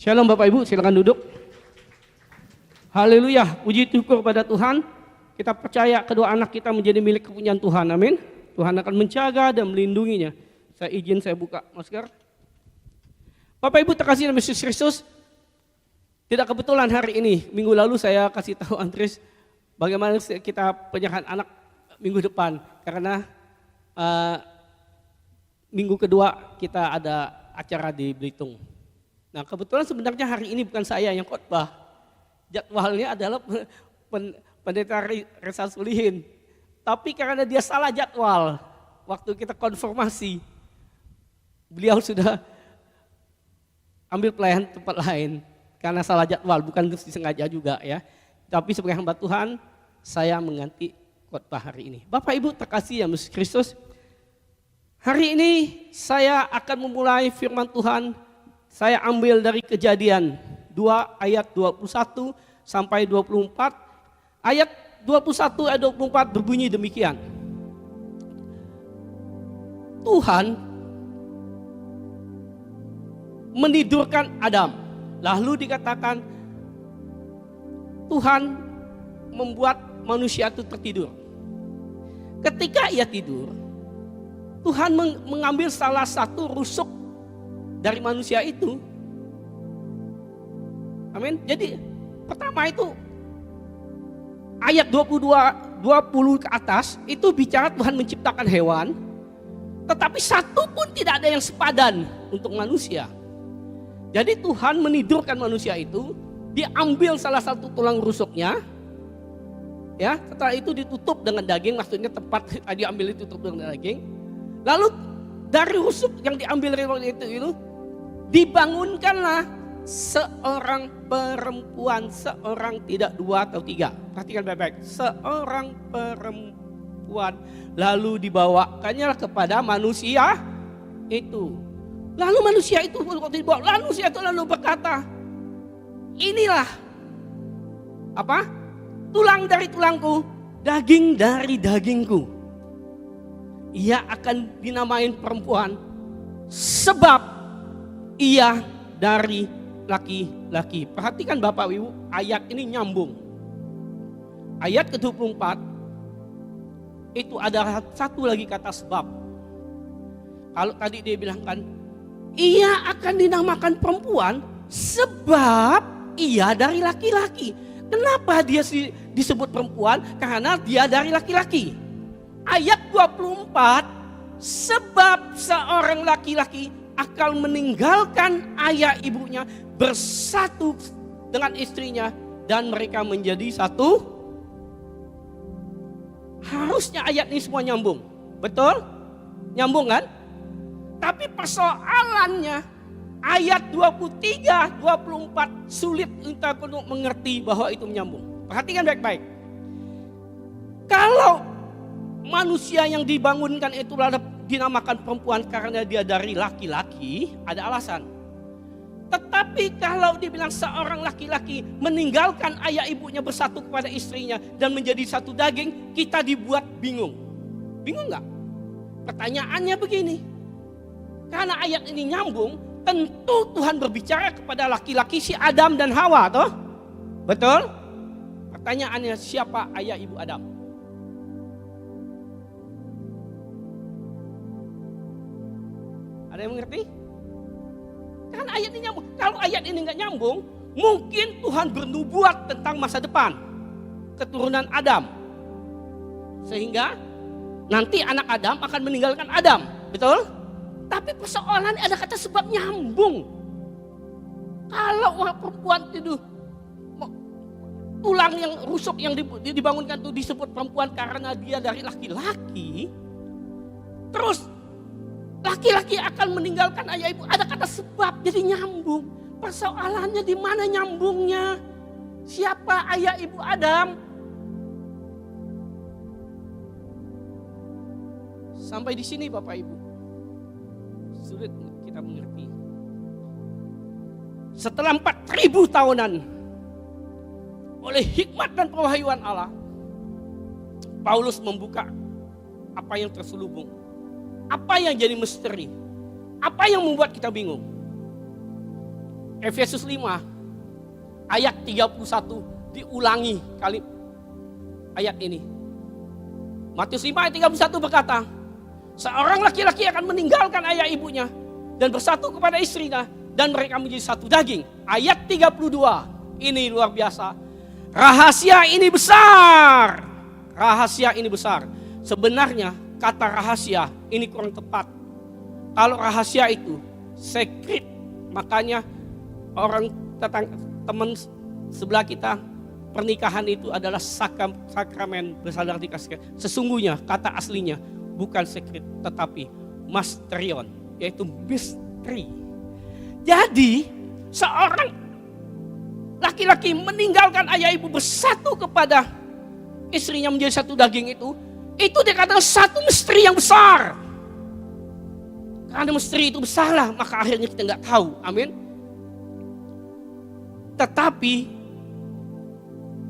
Shalom Bapak Ibu, silakan duduk. Haleluya, puji syukur pada Tuhan. Kita percaya kedua anak kita menjadi milik kepunyaan Tuhan, amin. Tuhan akan menjaga dan melindunginya. Saya buka masker. Bapak Ibu terkasih dalam Yesus Kristus, tidak kebetulan hari ini, minggu lalu saya kasih tahu Andres bagaimana kita penyerahan anak minggu depan. Karena minggu kedua kita ada acara di Belitung. Nah kebetulan sebenarnya hari ini bukan saya yang khotbah. Jadwalnya adalah pendeta Resa Sulihin. Tapi karena dia salah jadwal, waktu kita konfirmasi, beliau sudah ambil pelayanan tempat lain. Karena salah jadwal, bukan disengaja juga ya. Tapi sebagai hamba Tuhan, saya mengganti khotbah hari ini. Bapak Ibu terkasih yang Yesus Kristus, hari ini saya akan memulai firman Tuhan. Saya ambil dari Kejadian 2 ayat 21 sampai 24. Ayat 21 ayat 24 berbunyi demikian. Tuhan menidurkan Adam. Lalu dikatakan Tuhan membuat manusia itu tertidur. Ketika ia tidur, Tuhan mengambil salah satu rusuk dari manusia itu. Amin. Jadi pertama itu ayat 20 ke atas itu bicara Tuhan menciptakan hewan. Tetapi satu pun tidak ada yang sepadan untuk manusia. Jadi Tuhan menidurkan manusia itu, diambil salah satu tulang rusuknya. Ya, setelah itu ditutup dengan daging, maksudnya tempat diambil itu tutup dengan daging. Lalu dari rusuk yang diambil itu dibangunkanlah seorang perempuan, seorang tidak dua atau tiga. Perhatikan baik-baik, seorang perempuan. Lalu dibawakannya kepada manusia itu. Lalu manusia itu lalu berkata, inilah apa? Tulang dari tulangku, daging dari dagingku. Ia akan dinamain perempuan sebab ia dari laki-laki. Perhatikan Bapak Ibu, ayat ini nyambung. Ayat ke-24 itu ada satu lagi kata sebab. Kalau tadi dia bilangkan ia akan dinamakan perempuan sebab ia dari laki-laki. Kenapa dia disebut perempuan? Karena dia dari laki-laki. Ayat 24, sebab seorang laki-laki akan meninggalkan ayah ibunya, bersatu dengan istrinya, dan mereka menjadi satu. Harusnya ayat ini semua nyambung. Betul? Nyambung kan? Tapi persoalannya ayat 23, 24 sulit untuk mengerti bahwa itu menyambung. Perhatikan baik-baik. Kalau manusia yang dibangunkan itu dinamakan perempuan karena dia dari laki-laki, ada alasan. Tetapi kalau dibilang seorang laki-laki meninggalkan ayah ibunya, bersatu kepada istrinya dan menjadi satu daging, kita dibuat bingung. Bingung nggak? Pertanyaannya begini. Karena ayat ini nyambung, tentu Tuhan berbicara kepada laki-laki si Adam dan Hawa, toh? Betul? Pertanyaannya, siapa ayah ibu Adam? Ada yang mengerti? Karena ayat ini nyambung. Kalau ayat ini nggak nyambung, mungkin Tuhan bernubuat tentang masa depan keturunan Adam, sehingga nanti anak Adam akan meninggalkan Adam, betul? Tapi persoalannya ada kata sebab nyambung. Kalau orang perempuan itu tulang yang rusuk yang dibangunkan itu disebut perempuan karena dia dari laki-laki, terus laki-laki akan meninggalkan ayah ibu, ada kata sebab, jadi nyambung. Persoalannya di mana nyambungnya? Siapa ayah ibu Adam? Sampai di sini Bapak Ibu, sulit kita mengerti. Setelah 4.000 tahunan, oleh hikmat dan pewahyuan Allah, Paulus membuka apa yang terselubung, apa yang jadi misteri, apa yang membuat kita bingung. Efesus 5 ayat 31 diulangi kali ayat ini. Matius 5 ayat 31 berkata, seorang laki-laki akan meninggalkan ayah ibunya dan bersatu kepada istrinya dan mereka menjadi satu daging. Ayat 32, ini luar biasa. Rahasia ini besar. Rahasia ini besar. Sebenarnya kata rahasia ini kurang tepat. Kalau rahasia itu secret, makanya orang teman sebelah kita, pernikahan itu adalah sakramen bersandar di kasih. Sesungguhnya kata aslinya bukan secret tetapi mysterion, yaitu misteri. Jadi seorang laki-laki meninggalkan ayah ibu bersatu kepada istrinya menjadi satu daging itu dikatakan satu misteri yang besar. Karena misteri itu besarlah, maka akhirnya kita nggak tahu. Amin. Tetapi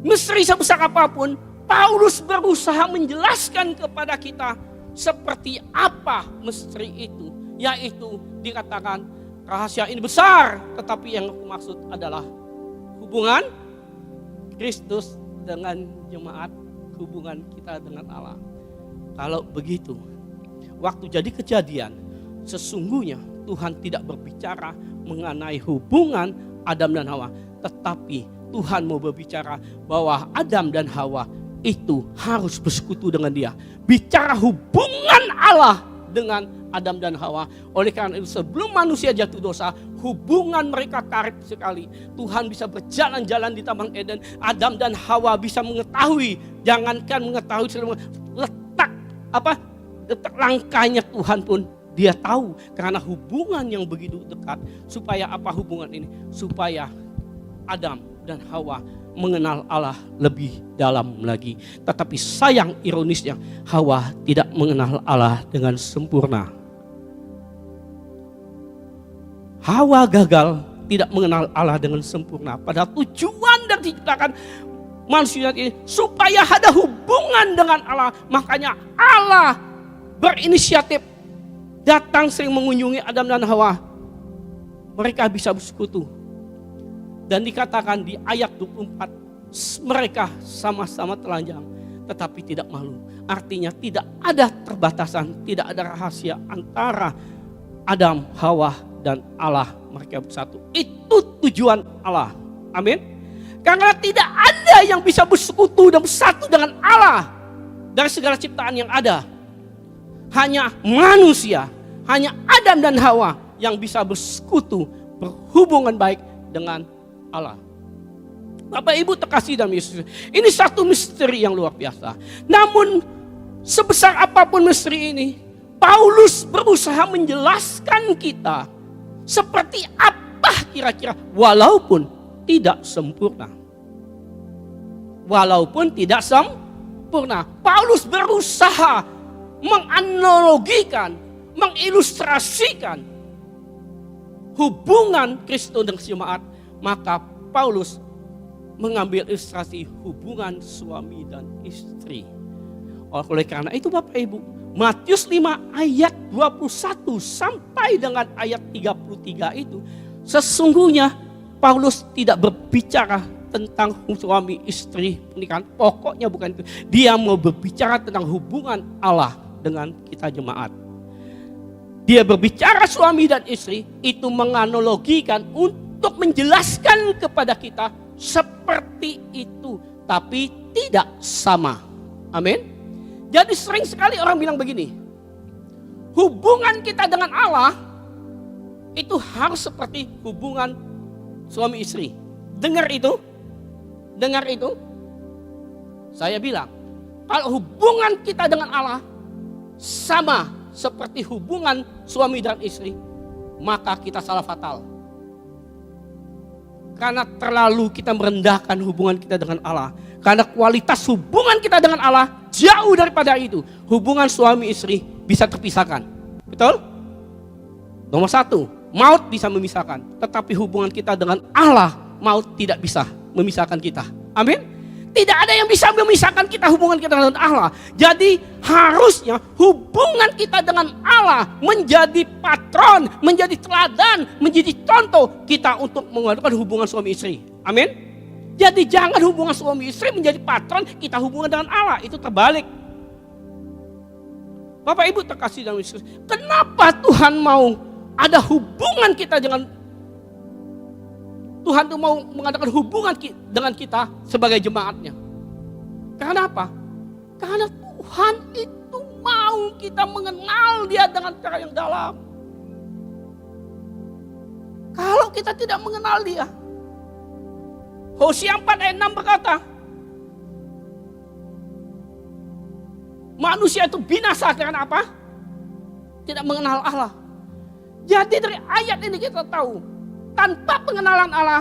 misteri sebesar apapun, Paulus berusaha menjelaskan kepada kita seperti apa misteri itu. Yaitu dikatakan rahasia ini besar, tetapi yang aku maksud adalah hubungan Kristus dengan jemaat, hubungan kita dengan Allah. Kalau begitu, waktu jadi kejadian, sesungguhnya Tuhan tidak berbicara mengenai hubungan Adam dan Hawa, tetapi Tuhan mau berbicara bahwa Adam dan Hawa itu harus bersekutu dengan Dia. Bicara hubungan Allah dengan Adam dan Hawa. Oleh karena itu sebelum manusia jatuh dosa, hubungan mereka karib sekali. Tuhan bisa berjalan-jalan di Taman Eden. Adam dan Hawa bisa mengetahui, jangankan mengetahui, letak langkahnya Tuhan pun Dia tahu. Karena hubungan yang begitu dekat. Supaya apa hubungan ini? Supaya Adam dan Hawa mengenal Allah lebih dalam lagi. Tetapi sayang ironisnya, Hawa tidak mengenal Allah dengan sempurna. Hawa gagal tidak mengenal Allah dengan sempurna. Padahal tujuan dari diciptakan manusia ini supaya ada hubungan dengan Allah. Makanya Allah berinisiatif datang sering mengunjungi Adam dan Hawa. Mereka bisa bersekutu. Dan dikatakan di ayat 24, mereka sama-sama telanjang tetapi tidak malu. Artinya tidak ada terbatasan, tidak ada rahasia antara Adam, Hawa dan Allah. Mereka bersatu. Itu tujuan Allah. Amin. Karena tidak ada yang bisa bersekutu dan bersatu dengan Allah dari segala ciptaan yang ada. Hanya manusia, hanya Adam dan Hawa yang bisa bersekutu, berhubungan baik dengan Allah. Bapak Ibu terkasih dalam Yesus, ini satu misteri yang luar biasa. Namun sebesar apapun misteri ini, Paulus berusaha menjelaskan kita seperti apa kira-kira, walaupun tidak sempurna. Walaupun tidak sempurna, Paulus berusaha menganalogikan, mengilustrasikan hubungan Kristus dengan jemaat. Maka Paulus mengambil ilustrasi hubungan suami dan istri. Oleh karena itu Bapak Ibu, Matius 5 ayat 21 sampai dengan ayat 33 itu, sesungguhnya Paulus tidak berbicara tentang suami istri pernikahan. Pokoknya bukan itu. Dia mau berbicara tentang hubungan Allah dengan kita jemaat. Dia berbicara suami dan istri itu menganalogikan untuk menjelaskan kepada kita seperti itu, tapi tidak sama. Amin. Jadi sering sekali orang bilang begini, hubungan kita dengan Allah itu harus seperti hubungan suami istri. Dengar itu? Dengar itu? Saya bilang, kalau hubungan kita dengan Allah sama seperti hubungan suami dan istri, maka kita salah fatal. Karena terlalu kita merendahkan hubungan kita dengan Allah. Karena kualitas hubungan kita dengan Allah jauh daripada itu. Hubungan suami istri bisa terpisahkan. Betul? Nomor satu, maut bisa memisahkan. Tetapi hubungan kita dengan Allah, maut tidak bisa memisahkan kita. Amin? Tidak ada yang bisa memisahkan kita hubungan kita dengan Allah. Jadi harusnya hubungan kita dengan Allah menjadi patron, menjadi teladan, menjadi contoh kita untuk mengadakan hubungan suami istri. Amin. Jadi jangan hubungan suami istri menjadi patron kita hubungan dengan Allah. Itu terbalik. Bapak Ibu terkasih dalam Yesus. Kenapa Tuhan mau ada hubungan kita dengan Tuhan itu mau mengadakan hubungan dengan kita sebagai jemaatnya. Karena apa? Karena Tuhan itu mau kita mengenal Dia dengan cara yang dalam. Kalau kita tidak mengenal Dia, Hosea 4 ayat 6 berkata, manusia itu binasa karena apa? Tidak mengenal Allah. Jadi dari ayat ini kita tahu, tanpa pengenalan Allah,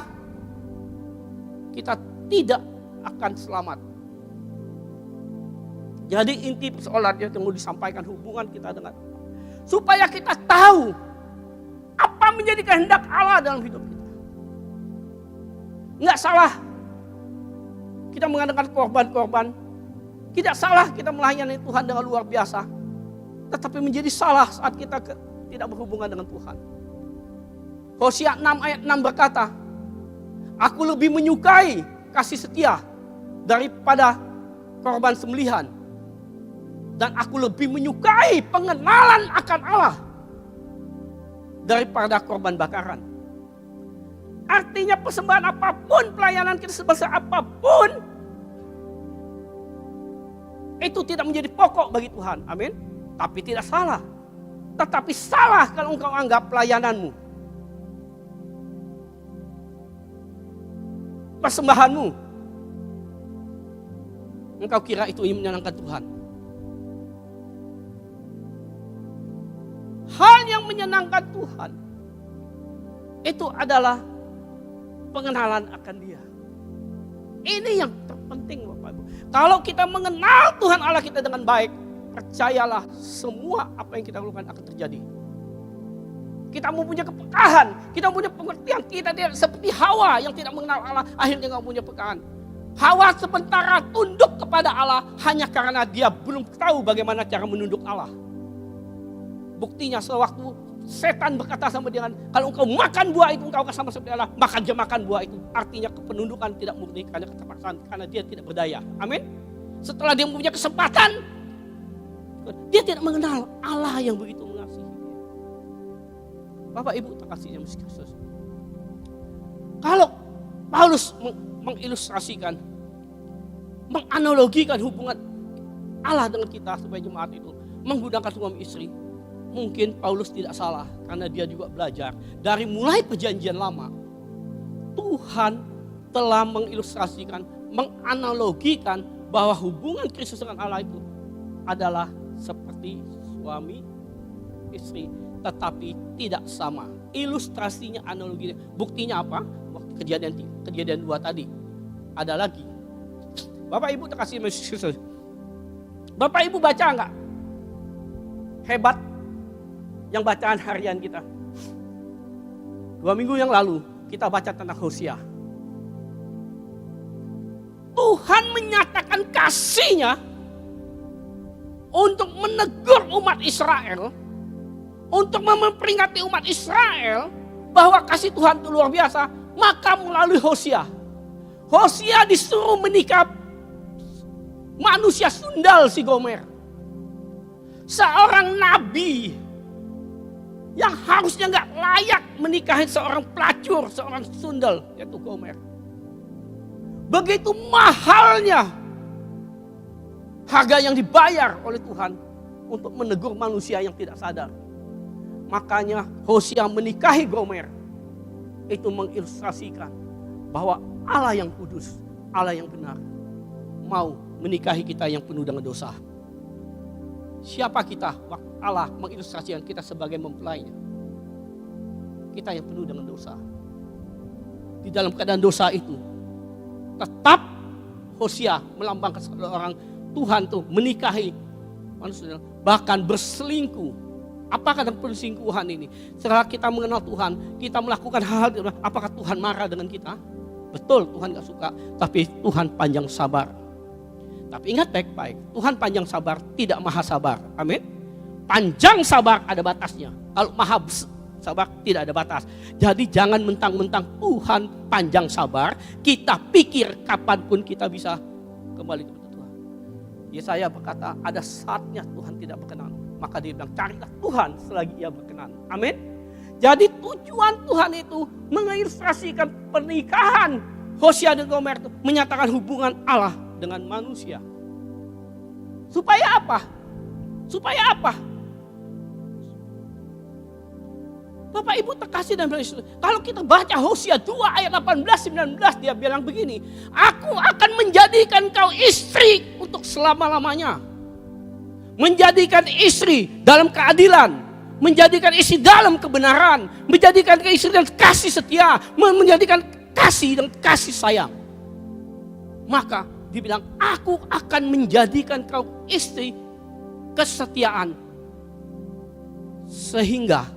kita tidak akan selamat. Jadi inti persoalannya yang mau disampaikan hubungan kita dengan Allah. Supaya kita tahu apa menjadi kehendak Allah dalam hidup kita. Enggak salah kita mengadakan korban-korban. Tidak salah kita melayani Tuhan dengan luar biasa. Tetapi menjadi salah saat kita tidak berhubungan dengan Tuhan. Hosea 6 ayat 6 berkata, aku lebih menyukai kasih setia daripada korban sembelihan. Dan aku lebih menyukai pengenalan akan Allah daripada korban bakaran. Artinya persembahan apapun, pelayanan kita sebesar apapun, itu tidak menjadi pokok bagi Tuhan. Amin. Tapi tidak salah. Tetapi salah kalau engkau anggap pelayananmu, persembahanmu, engkau kira itu yang menyenangkan Tuhan. Hal yang menyenangkan Tuhan itu adalah pengenalan akan Dia. Ini yang terpenting Bapak Ibu. Kalau kita mengenal Tuhan Allah kita dengan baik, percayalah semua apa yang kita lakukan akan terjadi. Kita mempunyai kepekahan, kita mempunyai pengertian, kita tidak seperti Hawa yang tidak mengenal Allah, akhirnya nggak punya kepekahan. Hawa sementara tunduk kepada Allah hanya karena dia belum tahu bagaimana cara menunduk Allah. Buktinya sewaktu setan berkata sama dia, kalau engkau makan buah itu engkau akan sama seperti Allah, maka dia makan buah itu. Artinya kepenundukan tidak murni karena keterpaksaan, karena dia tidak berdaya. Amin. Setelah dia mempunyai kesempatan, dia tidak mengenal Allah yang begitu mengasihi. Bapak Ibu terkasih yang Yesus Kristus. Kalau Paulus mengilustrasikan, menganalogikan hubungan Allah dengan kita supaya jemaat itu menggunakan suami istri, mungkin Paulus tidak salah karena dia juga belajar dari mulai perjanjian lama. Tuhan telah mengilustrasikan, menganalogikan bahwa hubungan Kristus dengan Allah itu adalah seperti suami istri, tetapi tidak sama. Ilustrasinya, analoginya, buktinya apa? Waktu kejadian 2 tadi. Ada lagi. Bapak Ibu terkasih Yesus Kristus. Bapak Ibu baca enggak? Hebat yang bacaan harian kita. 2 minggu yang lalu kita baca tentang Hosea. Tuhan menyatakan kasih-Nya untuk menegur umat Israel, untuk memperingati umat Israel bahwa kasih Tuhan itu luar biasa, maka melalui Hosea. Hosea disuruh menikah manusia sundal si Gomer. Seorang nabi yang harusnya gak layak menikahi seorang pelacur, seorang sundal, yaitu Gomer. Begitu mahalnya harga yang dibayar oleh Tuhan untuk menegur manusia yang tidak sadar. Makanya Hosea menikahi Gomer. Itu mengilustrasikan bahwa Allah yang kudus, Allah yang benar, mau menikahi kita yang penuh dengan dosa. Siapa kita? Allah mengilustrasikan kita sebagai mempelainya. Kita yang penuh dengan dosa. Di dalam keadaan dosa itu, tetap Hosea melambangkan seorang Tuhan tuh menikahi manusia, bahkan berselingkuh. Apakah dalam perselingkuhan ini? Setelah kita mengenal Tuhan, kita melakukan hal-hal, apakah Tuhan marah dengan kita? Betul Tuhan gak suka, tapi Tuhan panjang sabar. Tapi ingat baik-baik, Tuhan panjang sabar, tidak maha sabar. Amin. Panjang sabar ada batasnya. Kalau maha sabar tidak ada batas. Jadi jangan mentang-mentang Tuhan panjang sabar, kita pikir kapanpun kita bisa kembali kepada Tuhan. Yesaya berkata, ada saatnya Tuhan tidak berkenan. Maka dia bilang, carilah Tuhan selagi ia berkenan. Amin. Jadi tujuan Tuhan itu mengilustrasikan pernikahan Hosea dan Gomer itu menyatakan hubungan Allah dengan manusia. Supaya apa? Supaya apa? Bapak Ibu terkasih dan bersyukur. Kalau kita baca Hosea 2 ayat 18-19 dia bilang begini. Aku akan menjadikan kau istri untuk selama-lamanya. Menjadikan istri dalam keadilan. Menjadikan istri dalam kebenaran. Menjadikan istri dan kasih setia. Menjadikan kasih dan kasih sayang. Maka dibilang aku akan menjadikan kau istri kesetiaan. Sehingga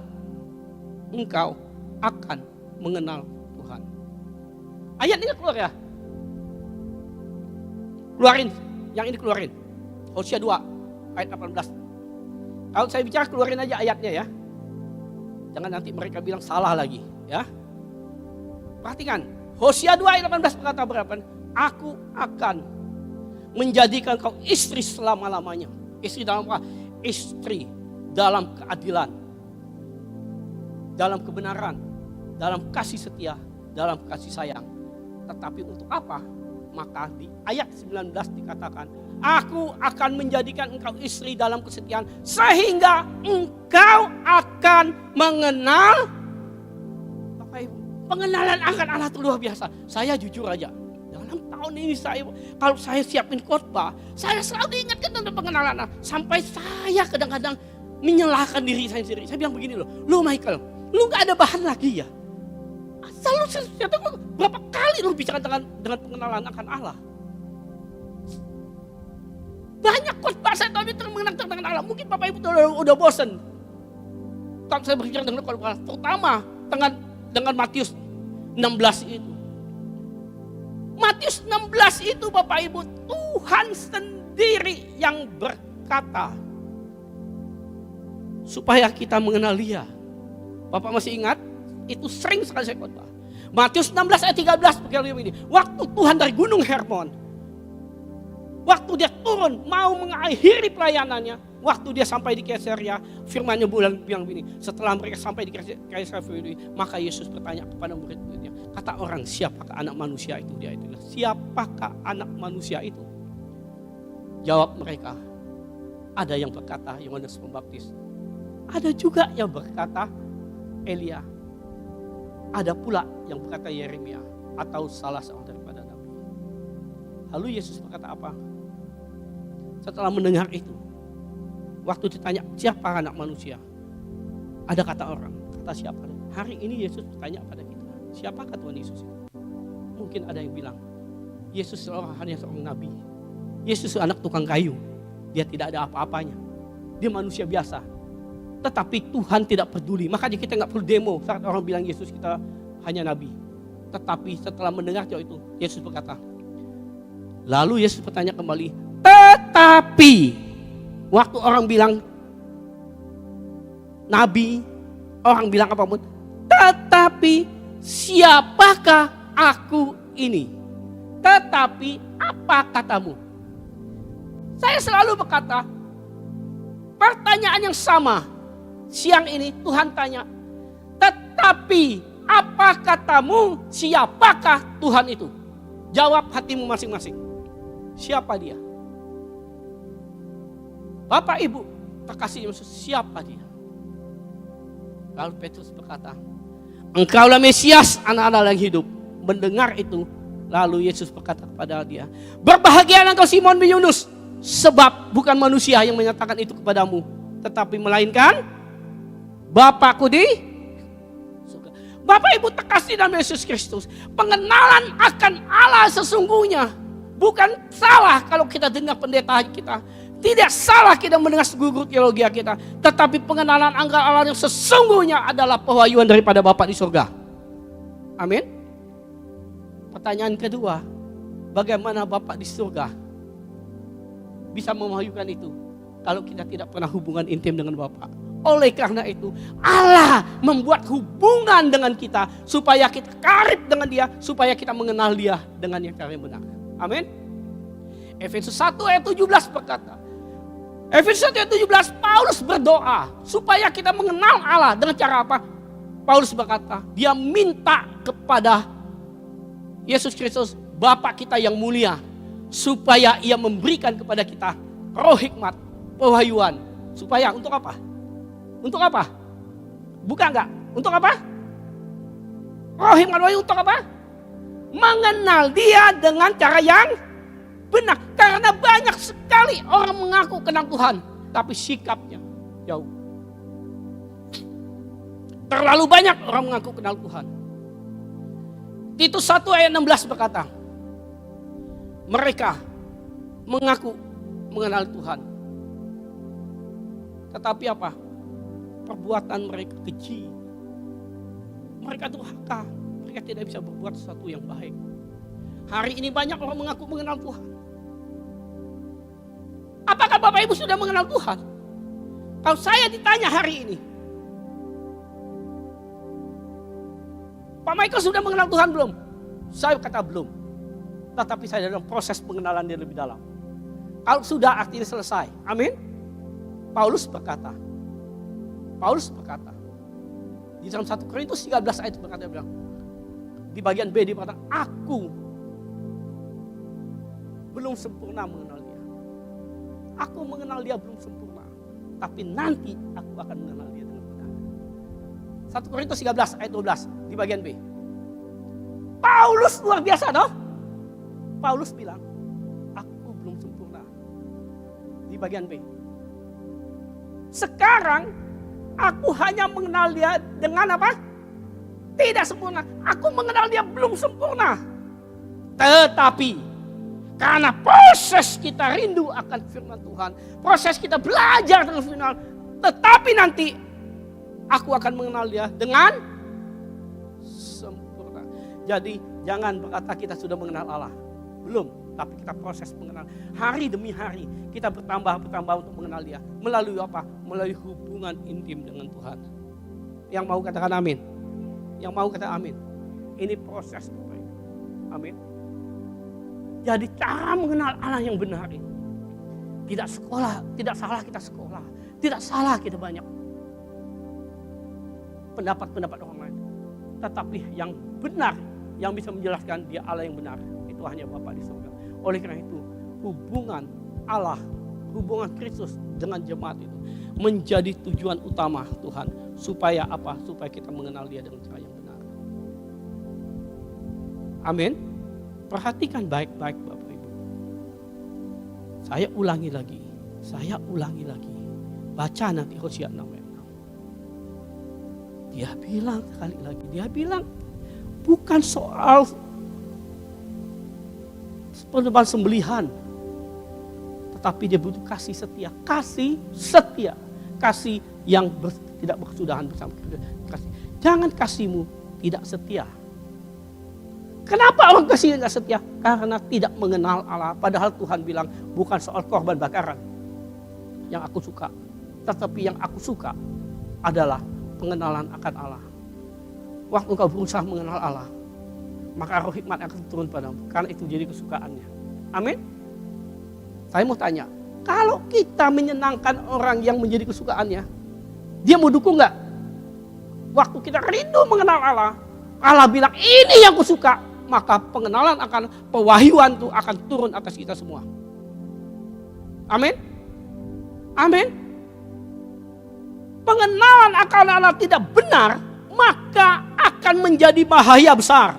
engkau akan mengenal Tuhan. Ayat ini keluar ya. Keluarin. Yang ini keluarin. Hosea 2 ayat 18. Kalau saya bicara keluarin aja ayatnya ya. Jangan nanti mereka bilang salah lagi ya. Perhatikan. Hosea 2 ayat 18 berkata berapa? Aku akan menjadikan kau istri selama-lamanya. Istri dalam apa? Istri dalam keadilan. Dalam kebenaran. Dalam kasih setia. Dalam kasih sayang. Tetapi untuk apa? Maka di ayat 19 dikatakan, aku akan menjadikan engkau istri dalam kesetiaan sehingga engkau akan mengenal. Bapak Ibu, pengenalan akan Allah itu luar biasa. Saya jujur aja, dalam tahun ini kalau saya siapin khotbah, saya selalu diingatkan tentang pengenalan Allah. Sampai saya kadang-kadang menyalahkan diri saya sendiri. Saya bilang begini loh, lu Michael, lu gak ada bahan lagi ya? Selalu berapa kali lu bicara dengan pengenalan akan Allah? Banyak khotbah saya tahun ini mengenang Allah. Mungkin Bapak Ibu udah bosan. Kalau saya berbicara dengan khotbah, terutama dengan Matius 16 itu. Matius 16 itu Bapak Ibu, Tuhan sendiri yang berkata supaya kita mengenal Dia. Bapak masih ingat? Itu sering sekali saya khotbah. Matius 16 ayat 13 begini ini. Waktu Tuhan dari Gunung Hermon, waktu dia turun mau mengakhiri pelayanannya, waktu dia sampai di Kaisarea, firman-Nya bilang begini. Setelah mereka sampai di Kaisarea Filipi, maka Yesus bertanya kepada murid-muridnya, kata orang, siapakah anak manusia itu? Dia itu, siapakah anak manusia itu? Jawab mereka, ada yang berkata Yohanes Pembaptis, ada juga yang berkata Elia. Ada pula yang berkata Yeremia atau salah seorang daripada nabi. Lalu Yesus berkata apa? Setelah mendengar itu, waktu ditanya siapa anak manusia? Ada kata orang, kata siapa? Hari ini Yesus bertanya pada kita, siapakah Tuhan Yesus itu? Mungkin ada yang bilang, Yesus hanya seorang nabi. Yesus anak tukang kayu. Dia tidak ada apa-apanya. Dia manusia biasa. Tetapi Tuhan tidak peduli. Makanya kita gak perlu demo saat orang bilang Yesus kita hanya nabi. Tetapi setelah mendengar jauh itu, Yesus berkata. Lalu Yesus bertanya kembali. Tetapi waktu orang bilang nabi, orang bilang apapun. Tetapi siapakah aku ini? Tetapi apa katamu? Saya selalu berkata, pertanyaan yang sama. Siang ini Tuhan tanya, tetapi apa katamu, siapakah Tuhan itu? Jawab hatimu masing-masing. Siapa dia? Bapak Ibu terkasih Yesus, siapa dia? Lalu Petrus berkata, engkaulah Mesias, anak-anak yang hidup. Mendengar itu, lalu Yesus berkata kepada dia, berbahagialah engkau Simon bin Yunus, sebab bukan manusia yang menyatakan itu kepadamu, tetapi melainkan Bapakku di surga. Bapak Ibu terkasih dalam Yesus Kristus, pengenalan akan Allah sesungguhnya bukan salah kalau kita dengar pendeta kita. Tidak salah kita mendengar guru teologi kita. Tetapi pengenalan akan Allah yang sesungguhnya adalah pewahyuan daripada Bapa di surga. Amin. Pertanyaan kedua, bagaimana Bapa di surga bisa memajukan itu kalau kita tidak pernah hubungan intim dengan Bapa? Oleh karena itu, Allah membuat hubungan dengan kita supaya kita karib dengan Dia, supaya kita mengenal Dia dengan yang cara yang benar. Amin. Efesus 1 ayat 17 berkata, Efesus 1 ayat 17, Paulus berdoa supaya kita mengenal Allah dengan cara apa? Paulus berkata, dia minta kepada Yesus Kristus, Bapa kita yang mulia, supaya Ia memberikan kepada kita roh hikmat, pewahyuan. Supaya untuk apa? Untuk apa? Bukan enggak? Untuk apa? Roh hikmat, pewahyuan untuk apa? Mengenal Dia dengan cara yang benar. Karena banyak sekali orang mengaku kenal Tuhan, tapi sikapnya jauh. Terlalu banyak orang mengaku kenal Tuhan. Titus 1 ayat 16 berkata, mereka mengaku mengenal Tuhan, tetapi apa? Perbuatan mereka keji. Mereka durhaka. Mereka tidak bisa berbuat sesuatu yang baik. Hari ini banyak orang mengaku mengenal Tuhan. Apakah Bapak Ibu sudah mengenal Tuhan? Kalau saya ditanya hari ini, Pak Michael sudah mengenal Tuhan belum? Saya kata belum. Tetapi saya dalam proses pengenalan Dia lebih dalam. Kalau sudah artinya selesai. Amin. Paulus berkata di dalam 1 Korintus 13 ayat berkata, bilang, di bagian B dia berkata, aku belum sempurna mengenal Dia. Aku mengenal Dia belum sempurna. Tapi nanti aku akan mengenal Dia dengan benar. 1 Korintus 13 ayat 12 di bagian B. Paulus luar biasa toh? Paulus bilang, aku belum sempurna. Di bagian B. Sekarang aku hanya mengenal Dia dengan apa? Tidak sempurna. Aku mengenal Dia belum sempurna. Tetapi karena proses kita rindu akan firman Tuhan, proses kita belajar dengan firman, tetapi nanti aku akan mengenal Dia dengan sempurna. Jadi jangan berkata kita sudah mengenal Allah. Belum, tapi kita proses mengenal. Hari demi hari kita bertambah untuk mengenal Dia. Melalui apa? Melalui hubungan intim dengan Tuhan. Yang mau katakan amin? Yang mau katakan amin? Ini proses. Amin. Jadi cara mengenal Allah yang benar ini. Tidak salah kita sekolah. Tidak salah kita banyak pendapat orang lain. Tetapi yang benar, yang bisa menjelaskan Dia Allah yang benar, itu hanya Bapa di surga. Oleh karena itu, hubungan Allah, hubungan Kristus dengan jemaat itu menjadi tujuan utama Tuhan. Supaya apa? Supaya kita mengenal Dia dengan cara yang benar. Amin. Perhatikan baik-baik Bapak Ibu. Saya ulangi lagi. Baca nanti Hosea 6 ayat 6. Dia bilang sekali lagi, dia bilang bukan soal penyembelihan sembelihan, tetapi dia butuh kasih setia. Kasih yang tidak berkesudahan bersama kasih. Jangan kasihmu tidak setia. Kenapa orang kasih tidak setia? Karena tidak mengenal Allah. Padahal Tuhan bilang bukan soal korban bakaran yang aku suka, tetapi yang aku suka adalah pengenalan akan Allah. Waktu engkau berusaha mengenal Allah, maka roh hikmat akan turun padamu. Karena itu jadi kesukaannya. Amin. Saya mau tanya, kalau kita menyenangkan orang yang menjadi kesukaannya, dia mau dukung gak? Waktu kita rindu mengenal Allah, Allah bilang ini yang aku suka, maka pengenalan akan pewahyuan itu akan turun atas kita semua. Amin. Amin. Pengenalan akan Allah tidak benar, maka akan menjadi bahaya besar.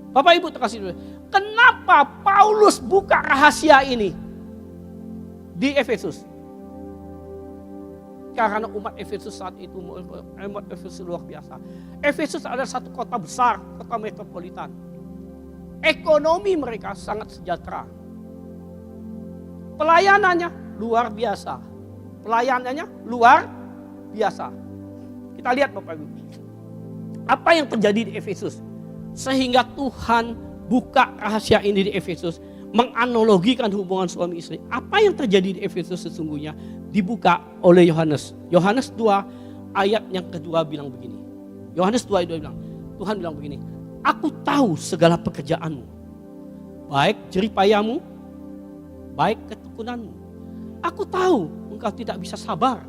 Bapak Ibu terkasih, kenapa Paulus buka rahasia ini di Efesus? Karena umat Efesus saat itu, umat Efesus luar biasa. Efesus adalah satu kota besar, kota metropolitan. Ekonomi mereka sangat sejahtera. Pelayanannya luar biasa. Kita lihat Bapak Ibu. Apa yang terjadi di Efesus? Sehingga Tuhan buka rahasia ini di Efesus, menganalogikan hubungan suami istri. Apa yang terjadi di Efesus sesungguhnya dibuka oleh Yohanes. Yohanes 2 ayat yang kedua bilang begini. Yohanes 2 ayat 2 bilang, Tuhan bilang begini, aku tahu segala pekerjaanmu, baik jeripayamu, baik ketekunanmu. Aku tahu engkau tidak bisa sabar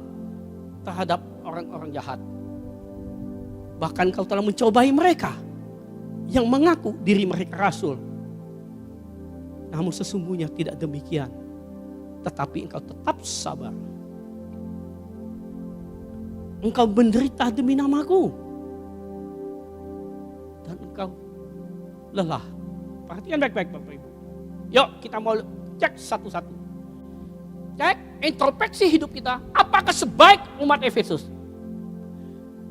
terhadap orang-orang jahat. Bahkan kau telah mencobai mereka yang mengaku diri mereka rasul. Namun sesungguhnya tidak demikian. Tetapi engkau tetap sabar. Engkau menderita demi namaku. Dan engkau lelah. Perhatikan baik-baik Bapak Ibu. Yuk kita mau cek satu-satu. Cek introspeksi hidup kita. Apakah sebaik umat Efesus?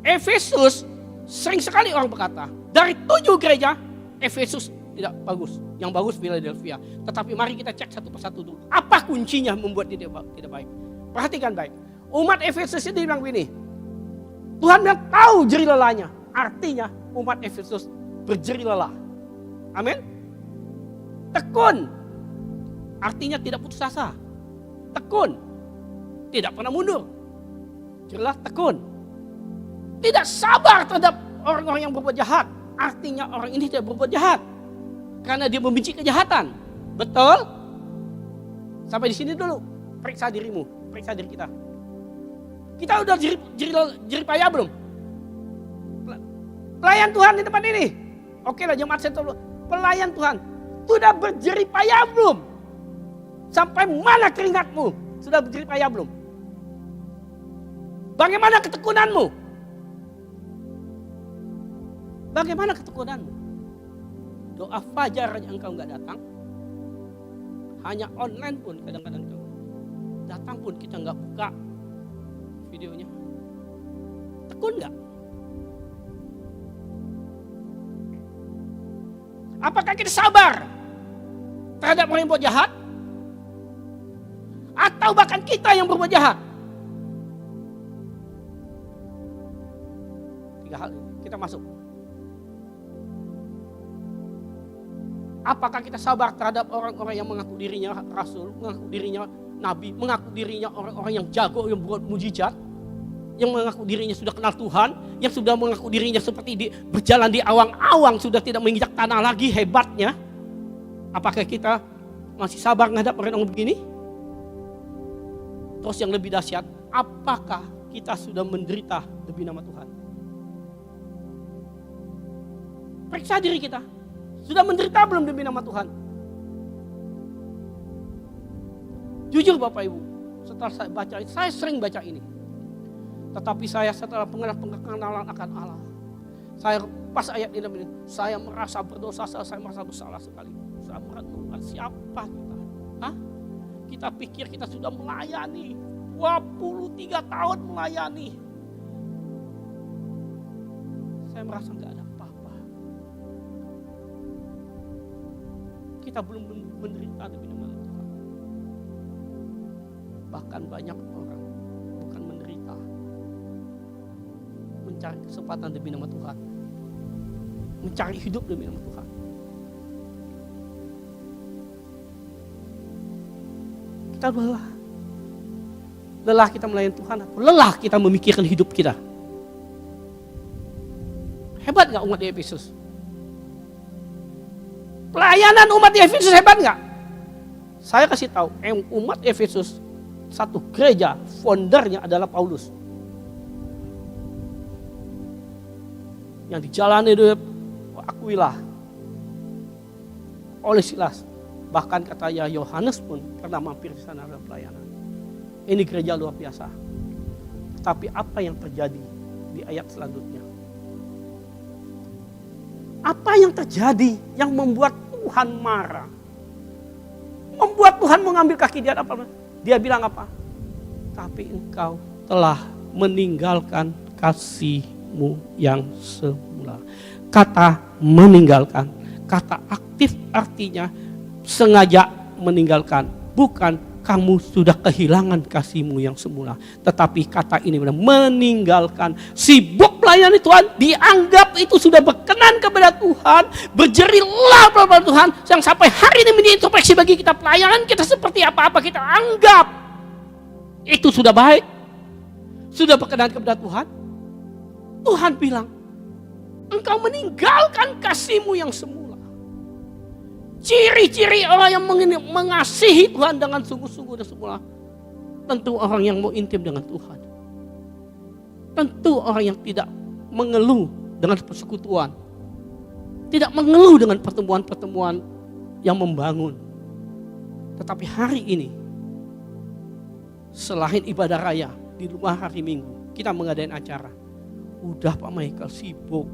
Efesus sering sekali orang berkata, dari 7 gereja, Efesus tidak bagus. Yang bagus Philadelphia. Tetapi mari kita cek satu persatu dulu. Apa kuncinya membuat dia tidak baik? Perhatikan baik. Umat Efesus ini bilang begini. Tuhan bilang tahu jeri lelahnya. Artinya umat Efesus berjeri lelah. Amin. Tekun. Artinya tidak putus asa. Tekun. Tidak pernah mundur. Jerilah tekun. Tidak sabar terhadap orang-orang yang berbuat jahat. Artinya orang ini tidak berbuat jahat. Karena dia membenci kejahatan. Betul? Sampai di sini dulu. Periksa dirimu. Periksa diri kita. Kita udah jeri payah belum? Pelayan Tuhan di tempat ini. Oke lah jemaat sentral. Pelayan Tuhan. Sudah berjeri payah belum? Sampai mana keringatmu? Sudah berjeri payah belum? Bagaimana ketekunanmu? Bagaimana ketekunanmu? Doa fajar yang engkau enggak datang. Hanya online pun kadang-kadang datang pun kita enggak buka videonya. Tekun enggak? Apakah kita sabar terhadap orang yang berbuat jahat? Atau bahkan kita yang berbuat jahat? 3 hal kita masuk. Apakah kita sabar terhadap orang-orang yang mengaku dirinya rasul, mengaku dirinya nabi, mengaku dirinya orang-orang yang jago, yang buat mujizat, yang mengaku dirinya sudah kenal Tuhan, yang sudah mengaku dirinya seperti berjalan di awang-awang, sudah tidak menginjak tanah lagi hebatnya. Apakah kita masih sabar menghadap orang-orang begini? Terus yang lebih dahsyat, apakah kita sudah menderita demi nama Tuhan? Periksa diri kita. Sudah menderita belum demi nama Tuhan? Jujur Bapak Ibu, setelah saya baca, saya sering baca ini. Tetapi saya setelah pengenalan akan Allah, saya pas ayat ini, saya merasa berdosa, saya merasa bersalah sekali. Saya merenungkan siapa kita? Hah? Kita pikir kita sudah melayani, 23 tahun melayani. Saya merasa enggak ada apa-apa. Kita belum menderita demi nama Tuhan. Bahkan banyak orang bukan menderita, mencari kesempatan demi nama Tuhan, mencari hidup demi nama Tuhan. Kita lelah. Lelah kita melayani Tuhan, atau lelah kita memikirkan hidup kita. Hebat gak umat di Efesus? Pelayanan umat di Efesus hebat gak? Saya kasih tahu, umat Efesus satu gereja, foundernya adalah Paulus. Yang dijalani oleh Aquila, oleh Silas. Bahkan katanya Yohanes pun pernah mampir di sana dalam pelayanan. Ini gereja luar biasa. Tapi apa yang terjadi di ayat selanjutnya? Apa yang terjadi yang membuat Tuhan marah? Membuat Tuhan mengambil kaki dia apa? Dia bilang apa? Tapi engkau telah meninggalkan kasihmu yang semula. Kata meninggalkan, kata aktif artinya sengaja meninggalkan. Bukan kamu sudah kehilangan kasihmu yang semula. Tetapi kata ini benar, meninggalkan. Sibuklah melayani Tuhan, dianggap itu sudah berkenan kepada Tuhan, berjerilah kepada Tuhan, yang sampai hari ini menjadi introspeksi bagi kita, pelayanan kita seperti apa-apa kita anggap itu sudah baik, sudah berkenan kepada Tuhan. Tuhan bilang, engkau meninggalkan kasihmu yang semula. Ciri-ciri orang yang mengasihi Tuhan dengan sungguh-sungguh dan semula, tentu orang yang mau intim dengan Tuhan. Tentu orang yang tidak mengeluh dengan persekutuan, tidak mengeluh dengan pertemuan-pertemuan yang membangun. Tetapi hari ini, selain ibadah raya di rumah hari Minggu, kita mengadain acara. Udah Pak Michael sibuk,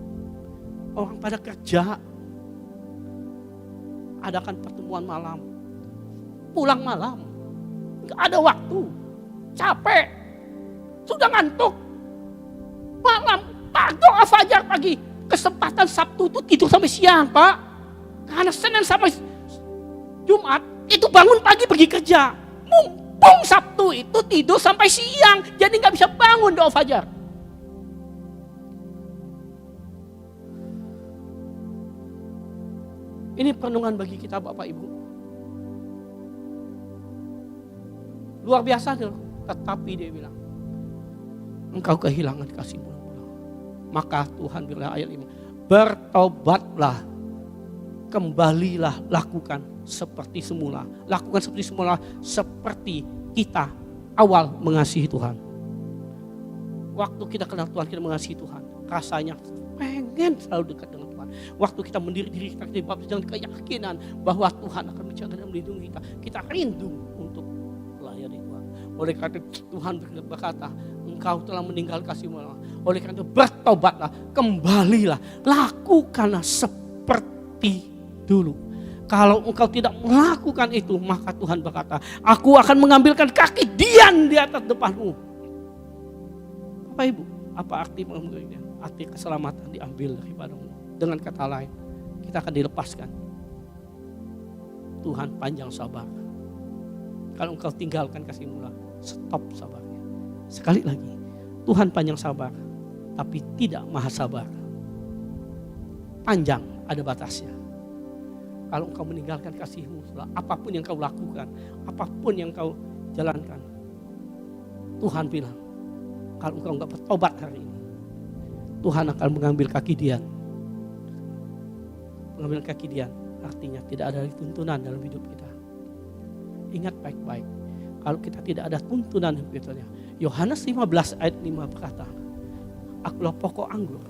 orang pada kerja, adakan pertemuan malam, pulang malam, nggak ada waktu, capek, sudah ngantuk. Malam, doa fajar pagi, kesempatan Sabtu itu tidur sampai siang Pak. Karena Senin sampai Jumat itu bangun pagi pergi kerja. Mumpung Sabtu itu tidur sampai siang, jadi nggak bisa bangun doa fajar. Ini perenungan bagi kita Bapak Ibu. Luar biasa loh, tetapi dia bilang, engkau kehilangan kasih-Mu. Maka Tuhan bilang ayat 5, bertobatlah, kembalilah, lakukan seperti semula. Lakukan seperti semula, seperti kita awal mengasihi Tuhan. Waktu kita kenal Tuhan, kita mengasihi Tuhan, rasanya pengen selalu dekat dengan Tuhan. Waktu kita mendiri-diri, kita dibaptis dengan keyakinan bahwa Tuhan akan menjaga dan melindungi kita. Kita rindu untuk melayani Tuhan. Oleh karena Tuhan berkata, engkau telah meninggal kasih-Mu. Oleh karena itu bertobatlah, kembalilah, lakukanlah seperti dulu. Kalau engkau tidak melakukan itu, maka Tuhan berkata, aku akan mengambilkan kaki Dian di atas depanmu. Bapak Ibu, apa arti mengambilnya? Arti keselamatan diambil daripadamu. Dengan kata lain, kita akan dilepaskan. Tuhan panjang sabar. Kalau engkau tinggalkan kasih mula, stop sabarnya. Sekali lagi, Tuhan panjang sabar, tapi tidak maha sabar. Panjang, ada batasnya. Kalau engkau meninggalkan kasih-Mu, apapun yang kau lakukan, apapun yang kau jalankan, Tuhan bilang, kalau engkau enggak bertobat hari ini, Tuhan akan mengambil kaki Dian. Mengambil kaki Dian artinya tidak ada tuntunan dalam hidup kita. Ingat baik-baik, kalau kita tidak ada tuntunan hidup kita. Yohanes 15 ayat 5 berkata, akulah pokok anggur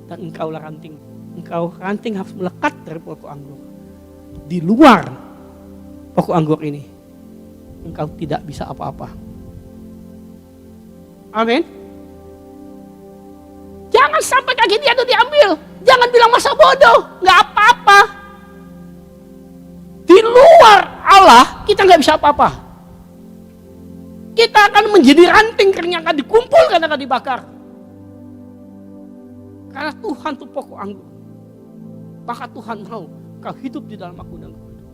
dan engkaulah ranting. Engkau ranting harus melekat dari pokok anggur. Di luar pokok anggur ini, engkau tidak bisa apa-apa. Amin. Jangan sampai kaki dia itu diambil. Jangan bilang masa bodoh, nggak apa-apa. Di luar Allah kita nggak bisa apa-apa. Kita akan menjadi ranting kering yang akan dikumpulkan, akan dibakar. Karena Tuhan itu pokok anggur. Maka Tuhan mau kau hidup di dalam aku dan kau hidup.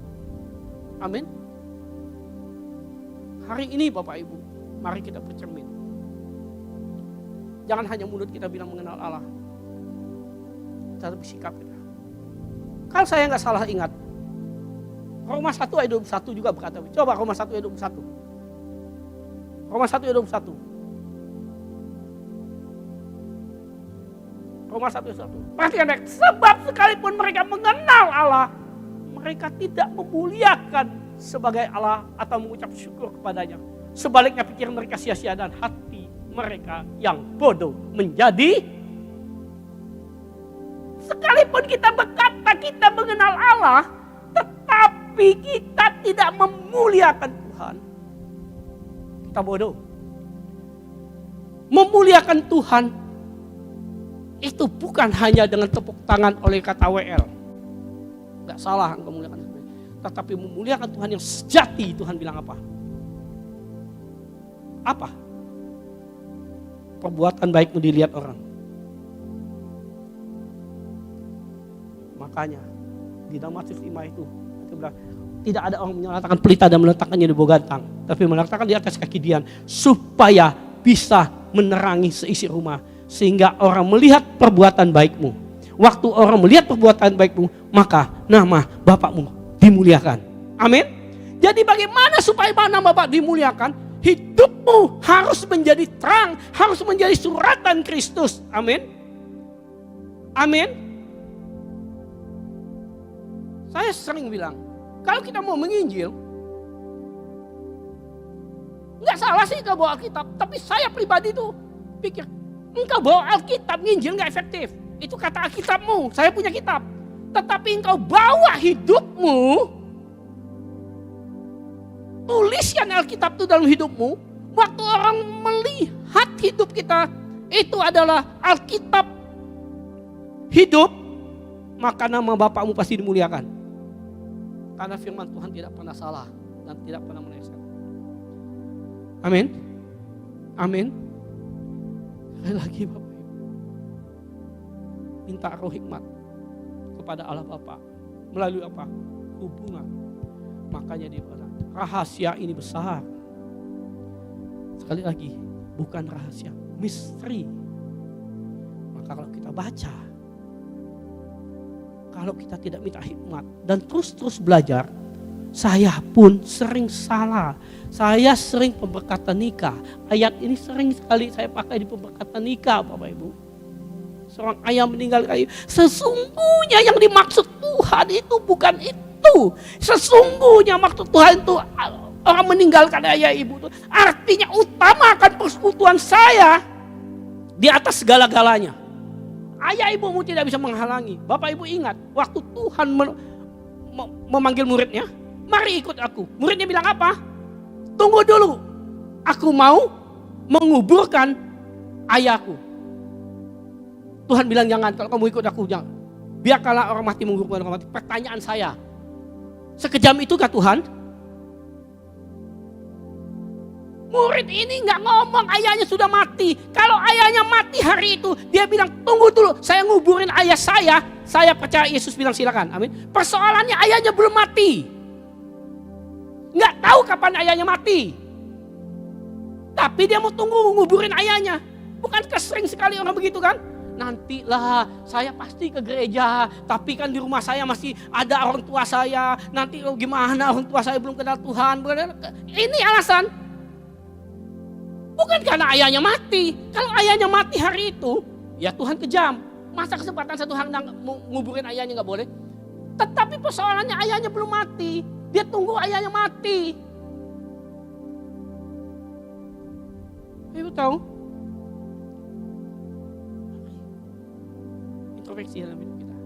Amin. Hari ini Bapak Ibu, mari kita bercermin. Jangan hanya mulut kita bilang mengenal Allah. Tapi sikap kita. Kalau saya nggak salah ingat, Roma 1 ayat 21 juga berkata. Coba Roma 1 ayat 21. Roma 1 ayat 21. Roma 1 ayat 1. Perhatikan baik. Sebab sekalipun mereka mengenal Allah, mereka tidak memuliakan sebagai Allah atau mengucap syukur kepadanya. Sebaliknya pikiran mereka sia-sia dan hati mereka yang bodoh menjadi. Sekalipun kita berkata kita mengenal Allah, tetapi kita tidak memuliakan Tuhan, kita bodoh. Memuliakan Tuhan itu bukan hanya dengan tepuk tangan oleh kata WL. Gak salah engkau memuliakan Tuhan. Tetapi memuliakan Tuhan yang sejati, Tuhan bilang apa? Apa? Perbuatan baikmu dilihat orang. Makanya di Mazmur 5 itu bilang, tidak ada orang menyatakan pelita dan meletakkannya di bawah gantang, tapi meletakkan di atas kaki Dian supaya bisa menerangi seisi rumah. sehingga orang melihat perbuatan baikmu. Waktu orang melihat perbuatan baikmu, maka nama Bapakmu dimuliakan. Amin. Jadi bagaimana supaya nama Bapak dimuliakan? Hidupmu harus menjadi terang, harus menjadi suratan Kristus. Amin. Amin. Saya sering bilang, kalau kita mau menginjil, nggak salah sih engkau bawa Alkitab, tapi saya pribadi tuh pikir, engkau bawa Alkitab nginjil nggak efektif. Itu kata Alkitabmu, saya punya kitab. Tetapi engkau bawa hidupmu, tuliskan Alkitab itu dalam hidupmu. Waktu orang melihat hidup kita, itu adalah Alkitab hidup, maka nama Bapakmu pasti dimuliakan. Karena firman Tuhan tidak pernah salah dan tidak pernah meleset. Amin. Amin. Sekali lagi Bapak Ibu, minta roh hikmat kepada Allah Bapa. Melalui apa? Hubungan. Makanya dia bilang, rahasia ini besar. Sekali lagi, bukan rahasia, misteri. Maka kalau kita baca, kalau kita tidak minta hikmat dan terus-terus belajar, saya pun sering salah. Saya sering pemberkatan nikah. Ayat ini sering sekali saya pakai di pemberkatan nikah, Bapak Ibu. Seorang ayah meninggal kayu. Sesungguhnya yang dimaksud Tuhan itu bukan itu. Sesungguhnya maksud Tuhan itu orang meninggalkan ayah ibu itu. Artinya utamakan persekutuan saya di atas segala-galanya. Ayah ibumu tidak bisa menghalangi. Bapak Ibu ingat, waktu Tuhan memanggil muridnya, mari ikut aku. Muridnya bilang apa? Tunggu dulu, aku mau menguburkan ayahku. Tuhan bilang jangan, kalau kamu ikut aku jangan. Biarkanlah orang mati menguburkan orang mati. Pertanyaan saya, sekejam itukah Tuhan? Murid ini nggak ngomong ayahnya sudah mati. Kalau ayahnya mati hari itu, dia bilang tunggu dulu, saya nguburin ayah saya percaya Yesus bilang silakan, amin. Persoalannya ayahnya belum mati. Nggak tahu kapan ayahnya mati. Tapi dia mau tunggu nguburin ayahnya. Bukankah sering sekali orang begitu kan? Nantilah saya pasti ke gereja, tapi kan di rumah saya masih ada orang tua saya. Nanti gimana orang tua saya belum kenal Tuhan. Ini alasan. Bukan karena ayahnya mati. Kalau ayahnya mati hari itu, ya Tuhan kejam. Masa kesempatan satu hari nguburin ayahnya nggak boleh? Tetapi persoalannya ayahnya belum mati. Dia tunggu ayahnya mati. Ibu tahu? Introspeksi dalam hidup kita.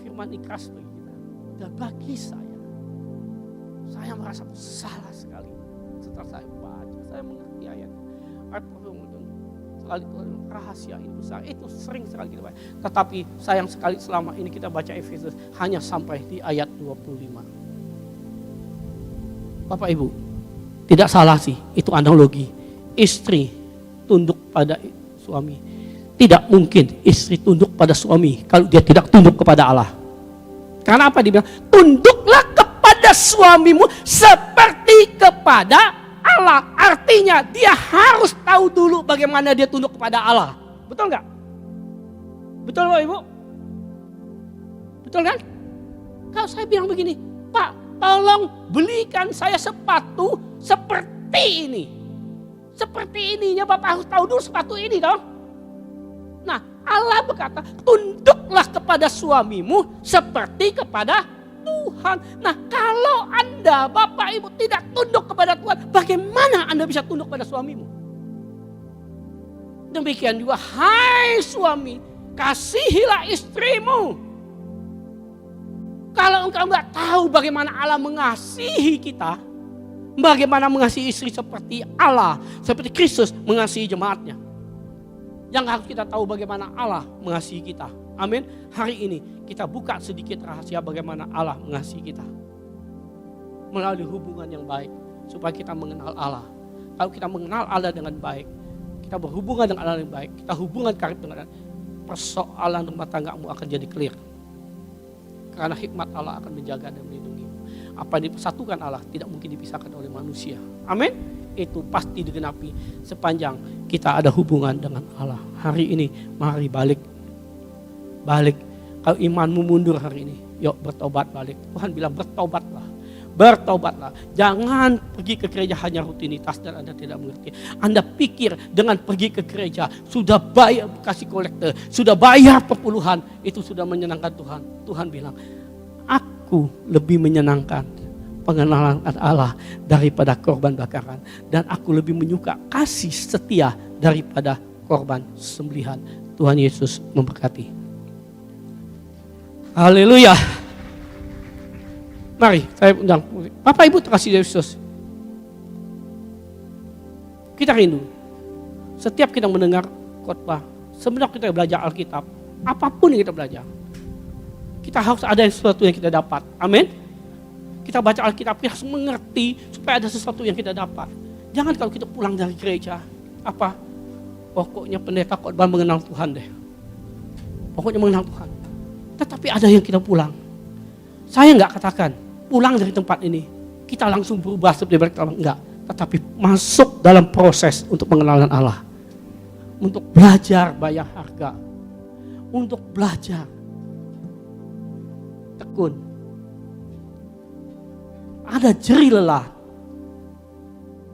Firman ikhlas bagi kita. Dan bagi saya merasa salah sekali. Setelah saya baca, saya mengerti ayat. Sekali rahasia ini besar. Itu sering sekali kita baca. Tetapi sayang sekali selama ini kita baca Efesus hanya sampai di ayat 25. Bapak Ibu, tidak salah sih, itu analogi. Istri tunduk pada suami. Tidak mungkin istri tunduk pada suami kalau dia tidak tunduk kepada Allah. Karena apa dia bilang? Tunduklah kepada suamimu seperti kepada Allah. Artinya dia harus tahu dulu bagaimana dia tunduk kepada Allah. Betul nggak? Betul Bapak Ibu? Betul kan? Kalau saya bilang begini, Pak, tolong belikan saya sepatu seperti ini. Seperti ininya Bapak harus tahu dulu sepatu ini dong. Nah Allah berkata, tunduklah kepada suamimu seperti kepada Tuhan. Nah kalau Anda Bapak Ibu tidak tunduk kepada Tuhan, bagaimana Anda bisa tunduk kepada suamimu? Demikian juga, hai suami, kasihilah istrimu. Kalau engkau nggak tahu bagaimana Allah mengasihi kita, bagaimana mengasihi istri seperti Allah, seperti Kristus mengasihi jemaatnya. Yang harus kita tahu bagaimana Allah mengasihi kita. Amin. Hari ini kita buka sedikit rahasia bagaimana Allah mengasihi kita. Melalui hubungan yang baik, supaya kita mengenal Allah. Kalau kita mengenal Allah dengan baik, kita berhubungan dengan Allah yang baik, kita hubungan karib dengan Allah, persoalan rumah tanggamu akan jadi clear. Karena hikmat Allah akan menjaga dan melindungi. Apa yang dipersatukan Allah tidak mungkin dipisahkan oleh manusia. Amin. Itu pasti digenapi sepanjang kita ada hubungan dengan Allah. Hari ini mari balik. Kalau imanmu mundur hari ini, yuk bertobat balik. Tuhan bilang bertobatlah. Jangan pergi ke gereja hanya rutinitas dan Anda tidak mengerti. Anda pikir dengan pergi ke gereja sudah bayar kasih kolektor, sudah bayar perpuluhan, itu sudah menyenangkan Tuhan. Tuhan bilang, aku lebih menyenangkan pengenalan Allah daripada korban bakaran, dan aku lebih menyuka kasih setia daripada korban sembelihan. Tuhan Yesus memberkati. Haleluya. Mari saya undang Bapak Ibu terkasih Yesus. Kita rindu. Setiap kita mendengar khotbah, sebenarnya kita belajar Alkitab, apapun yang kita belajar, kita harus ada sesuatu yang kita dapat. Amin. Kita baca Alkitab, kita harus mengerti supaya ada sesuatu yang kita dapat. Jangan kalau kita pulang dari gereja, pokoknya pendeta khotbah mengenal Tuhan deh. Pokoknya mengenal Tuhan. Tetapi ada yang kita pulang. Saya enggak katakan pulang dari tempat ini kita langsung berubah seperti mereka, enggak. Tetapi masuk dalam proses untuk pengenalan Allah. Untuk belajar bayar harga. Untuk belajar tekun. Ada jerih lelah,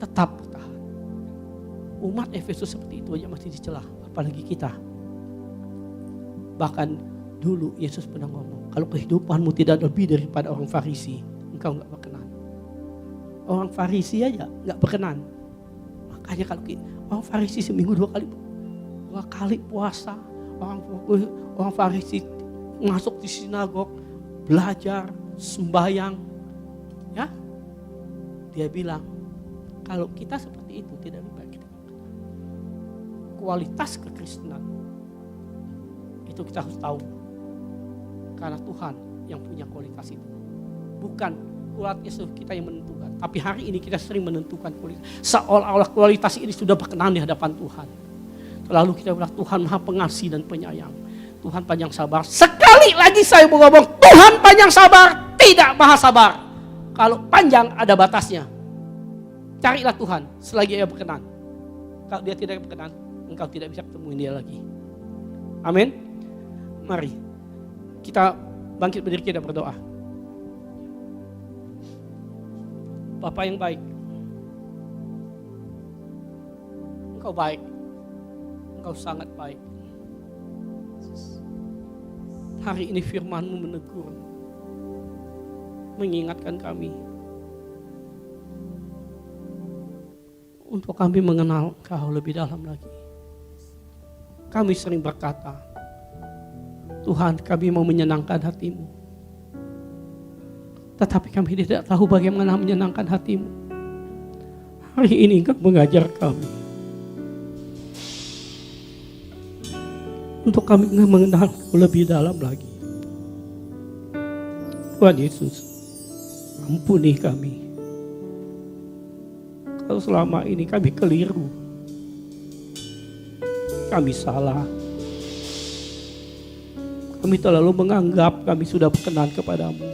tetap bertahan. Umat Efesus seperti itu aja masih dicela, apalagi kita. Bahkan dulu Yesus pernah ngomong, kalau kehidupanmu tidak lebih daripada orang Farisi, engkau gak berkenan. Orang Farisi aja gak berkenan. Makanya kalau orang Farisi seminggu dua kali puasa, orang Farisi masuk di sinagog, belajar, sembahyang, ya, dia bilang kalau kita seperti itu tidak lebih baik. Kualitas kekristenan itu kita harus tahu, karena Tuhan yang punya kualitas itu, bukan kualitas kita yang menentukan. Tapi hari ini kita sering menentukan kualitas, seolah-olah kualitas ini sudah berkenan di hadapan Tuhan. Lalu kita bilang Tuhan Maha Pengasih dan Penyayang, Tuhan panjang sabar. Sekali lagi saya mau ngomong, Tuhan panjang sabar, tidak maha sabar. Kalau panjang ada batasnya. Carilah Tuhan selagi Ia berkenan. Kalau Dia tidak berkenan, engkau tidak bisa ketemuin Dia lagi. Amin. Mari kita bangkit berdiri, kita berdoa. Bapa yang baik, Engkau baik, Engkau sangat baik. Hari ini firman-Mu menegur, mengingatkan kami untuk kami mengenal Engkau lebih dalam lagi. Kami sering berkata, Tuhan, kami mau menyenangkan hati-Mu. Tetapi kami tidak tahu bagaimana menyenangkan hati-Mu. Hari ini Engkau mengajar kami untuk kami mengenal Engkau lebih dalam lagi. Tuhan Yesus, ampuni kami. Kalau selama ini kami keliru, kami salah, kami terlalu menganggap kami sudah berkenan kepadamu.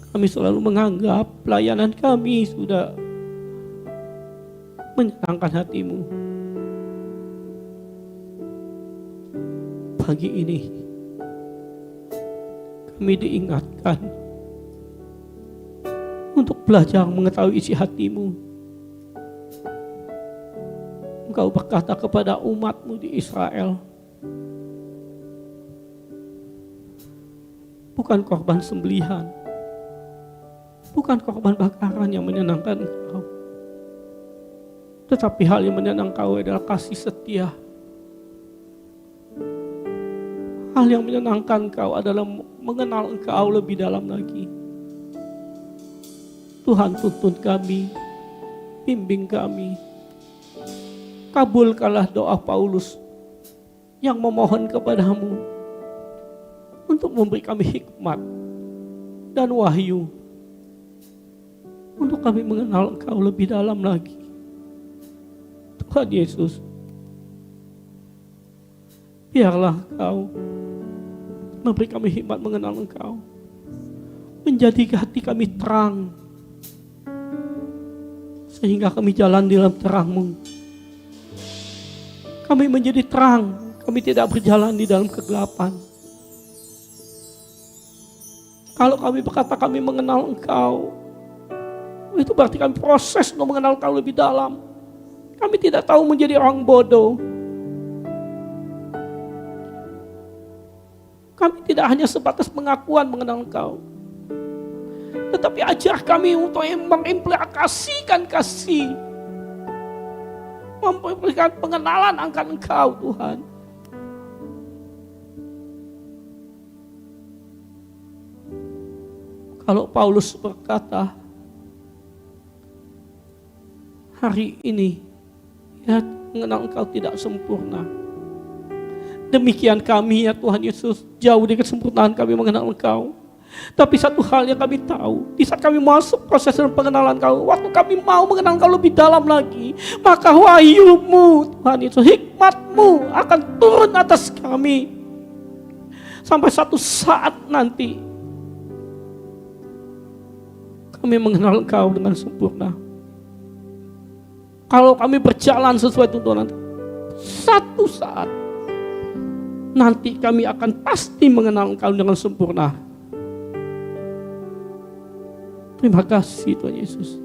Kami selalu menganggap pelayanan kami sudah menyenangkan hati-Mu. Pagi ini kami diingatkan untuk belajar mengetahui isi hati-Mu. Engkau berkata kepada umat-Mu di Israel, bukan korban sembelihan, bukan korban bakaran yang menyenangkan Engkau, tetapi hal yang menyenangkan Engkau adalah kasih setia. Hal yang menyenangkan Engkau adalah mengenal Engkau lebih dalam lagi. Tuhan, tuntun kami, bimbing kami. Kabulkanlah doa Paulus yang memohon kepadamu untuk memberi kami hikmat dan wahyu, untuk kami mengenal Engkau lebih dalam lagi. Tuhan Yesus, biarlah Engkau memberi kami hikmat mengenal Engkau, menjadi hati kami terang, sehingga kami jalan di dalam terang-Mu. Kami menjadi terang, kami tidak berjalan di dalam kegelapan. Kalau kami berkata kami mengenal Engkau, itu berarti kami proses untuk mengenal Engkau lebih dalam. Kami tidak tahu menjadi orang bodoh. Kami tidak hanya sebatas pengakuan mengenal Engkau, tetapi ajar kami untuk mengimplikasikan kasih, memberikan pengenalan akan Engkau, Tuhan. Kalau Paulus berkata, hari ini ya mengenal Engkau tidak sempurna, demikian kami ya Tuhan Yesus, jauh dari kesempurnaan kami mengenal Engkau. Tapi satu hal yang kami tahu, di saat kami masuk proses dalam pengenalan Kau, waktu kami mau mengenal Kau lebih dalam lagi, maka wahyu-Mu Tuhan Yesus, hikmat-Mu akan turun atas kami. Sampai satu saat nanti kami mengenal Kau dengan sempurna. Kalau kami berjalan sesuai tuntunan, satu saat nanti kami akan pasti mengenal Engkau dengan sempurna. Terima kasih Tuhan Yesus.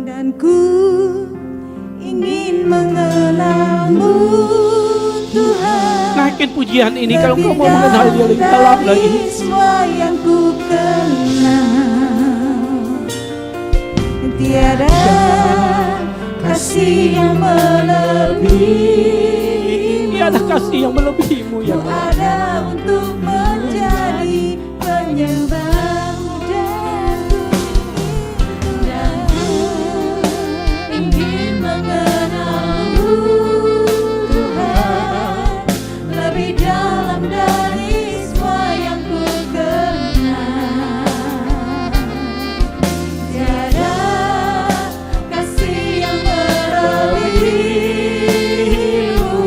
Dan ku ingin mengenal-Mu Tuhan. Naikin pujian ini kalau kau mau mengenal Dia lebih dalam lagi. Semua yang ku kenal, tiada kasih yang melebihi, tiada kasih yang melebihi-Mu ya Tuhan. Ada untuk menjadi penyembah-Mu, dan ku ingin mengenal-Mu Tuhan lebih dalam dari semua yang ku kenal. Tiada kasih yang melebihi-Mu,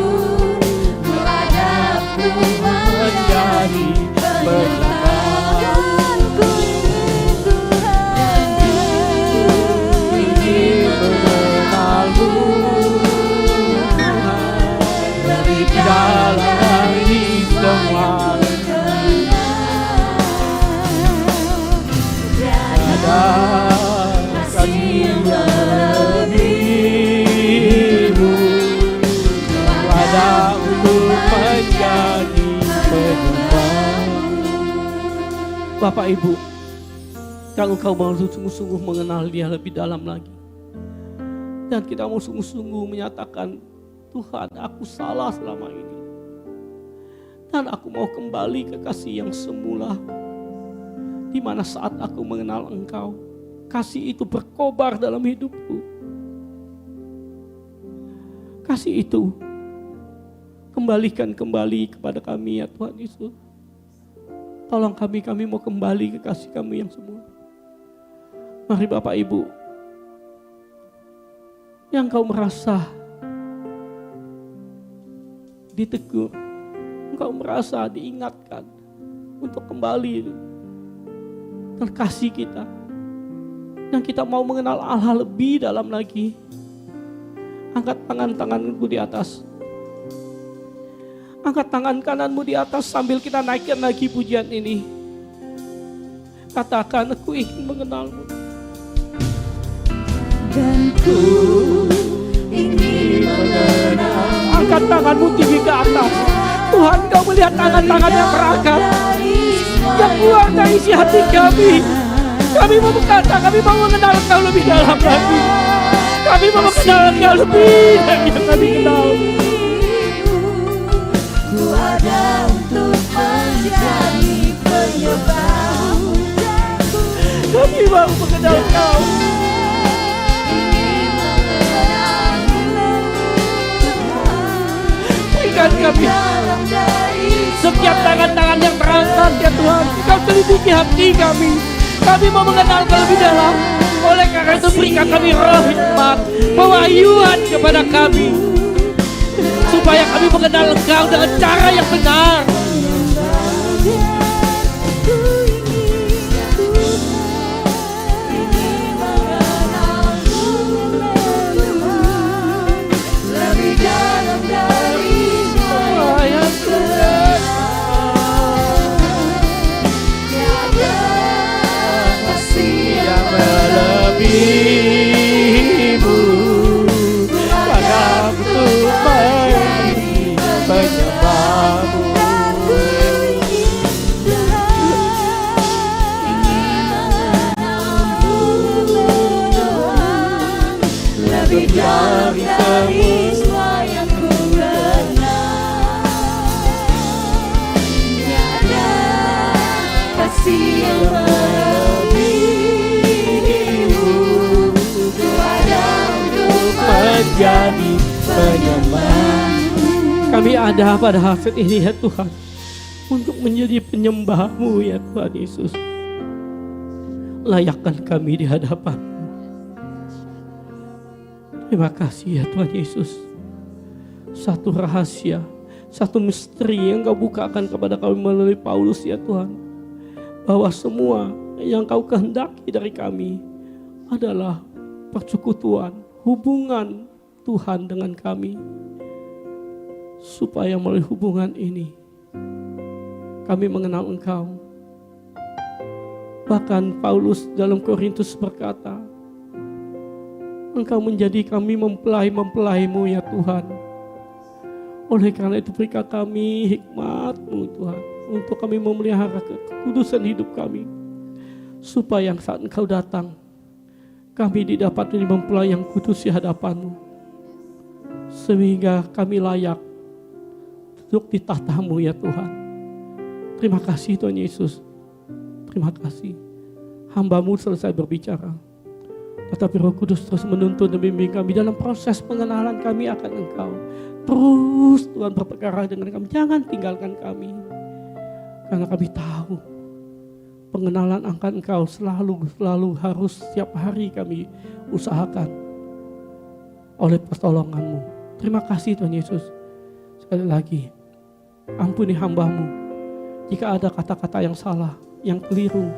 ku hadapku menjadi penyembah. Dan ku ingin Tuhan, ingin mengenal-Mu lebih dalam dari semua. Tiada kasih yang melebihi-Mu, ada untuk menjadi penyembah. Bapak Ibu, kalau kau mau sungguh-sungguh mengenal Dia lebih dalam lagi, dan kita mau sungguh-sungguh menyatakan, Tuhan, aku salah selama ini, dan aku mau kembali ke kasih yang semula, di mana saat aku mengenal Engkau, kasih itu berkobar dalam hidupku. Kasih itu kembalikan kembali kepada kami ya Tuhan Yesus. Tolong kami mau kembali ke kasih kami yang semula. Mari Bapak Ibu, yang kau merasa ditegur, engkau merasa diingatkan untuk kembali dan kasih kita, dan kita mau mengenal Allah lebih dalam lagi, angkat tanganmu di atas, angkat tangan kananmu di atas sambil kita naikkan lagi pujian ini. Katakan, aku ingin mengenal-Mu. Dan ku ingin mengenal. Angkat tanganmu tinggi ke atas. Tuhan, Kau melihat tangan-tangan yang berangkat, yang keluar dari isi hati kami. Kami mau berkata, kami mau mengenal Engkau lebih dalam lagi. Kami mau mengenal Engkau lebih dari yang kami kenal. Ku ada untuk menjadi penyembah-Mu. Kami mau mengenal Engkau. Berikan kami setiap tangan-tangan yang berangkat ya Tuhan, Kau selidiki hati kami. Kami mau mengenal Kau lebih dalam. Oleh karena itu berikan kami roh hikmat, pewahyuan kepada kami, supaya kami kami mengenal Engkau dengan cara yang benar. Lebih dalam dari semua yang tiada kasih yang Melebihimu padaku untuk menjadi penyembahmu. lebih jauh dari semua yang ku kenal. Tiada kasih yang melebihimu. Ku ada untuk Menjadi penyembah. Kami ada pada saat ini ya Tuhan, untuk menjadi penyembah-Mu ya Tuhan Yesus. Layakkan kami di hadapan-Mu. Terima kasih ya Tuhan Yesus. Satu rahasia, satu misteri yang Kau bukakan kepada kami melalui Paulus ya Tuhan, bahwa semua yang Kau kehendaki dari kami adalah persekutuan, hubungan Tuhan dengan kami, supaya melalui hubungan ini kami mengenal Engkau. Bahkan Paulus dalam Korintus berkata, Engkau menjadi kami mempelai-mempelai-Mu ya Tuhan. Oleh karena itu berikan kami hikmat-Mu Tuhan, untuk kami memelihara kekudusan hidup kami, supaya saat Engkau datang, kami didapat menjadi mempelai yang kudus di hadapan-Mu, sehingga kami layak duduk di tahta-Mu ya Tuhan. Terima kasih Tuhan Yesus. Terima kasih. Hamba-Mu selesai berbicara, tetapi Roh Kudus terus menuntun dan membimbing kami dalam proses pengenalan kami akan Engkau. Terus Tuhan berperkara dengan kami. Jangan tinggalkan kami. Karena kami tahu pengenalan akan Engkau selalu harus setiap hari kami usahakan oleh pertolongan-Mu. Terima kasih Tuhan Yesus. Sekali lagi, ampuni hamba-Mu jika ada kata-kata yang salah, yang keliru,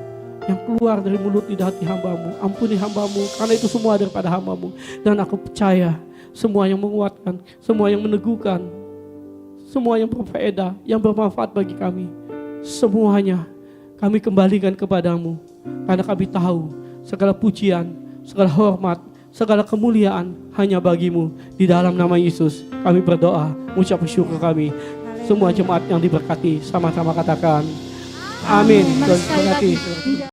yang keluar dari mulut lidah hati hamba-Mu. Ampuni hamba-Mu, karena itu semua daripada hamba-Mu. Dan aku percaya semua yang menguatkan, semua yang meneguhkan, semua yang berfaedah, yang bermanfaat bagi kami, semuanya kami kembalikan kepadamu. Karena kami tahu segala pujian, segala hormat, segala kemuliaan hanya bagi-Mu. Di dalam nama Yesus kami berdoa, mengucap syukur kami. Semua jemaat yang diberkati sama-sama katakan amin. Tuhan memberkati.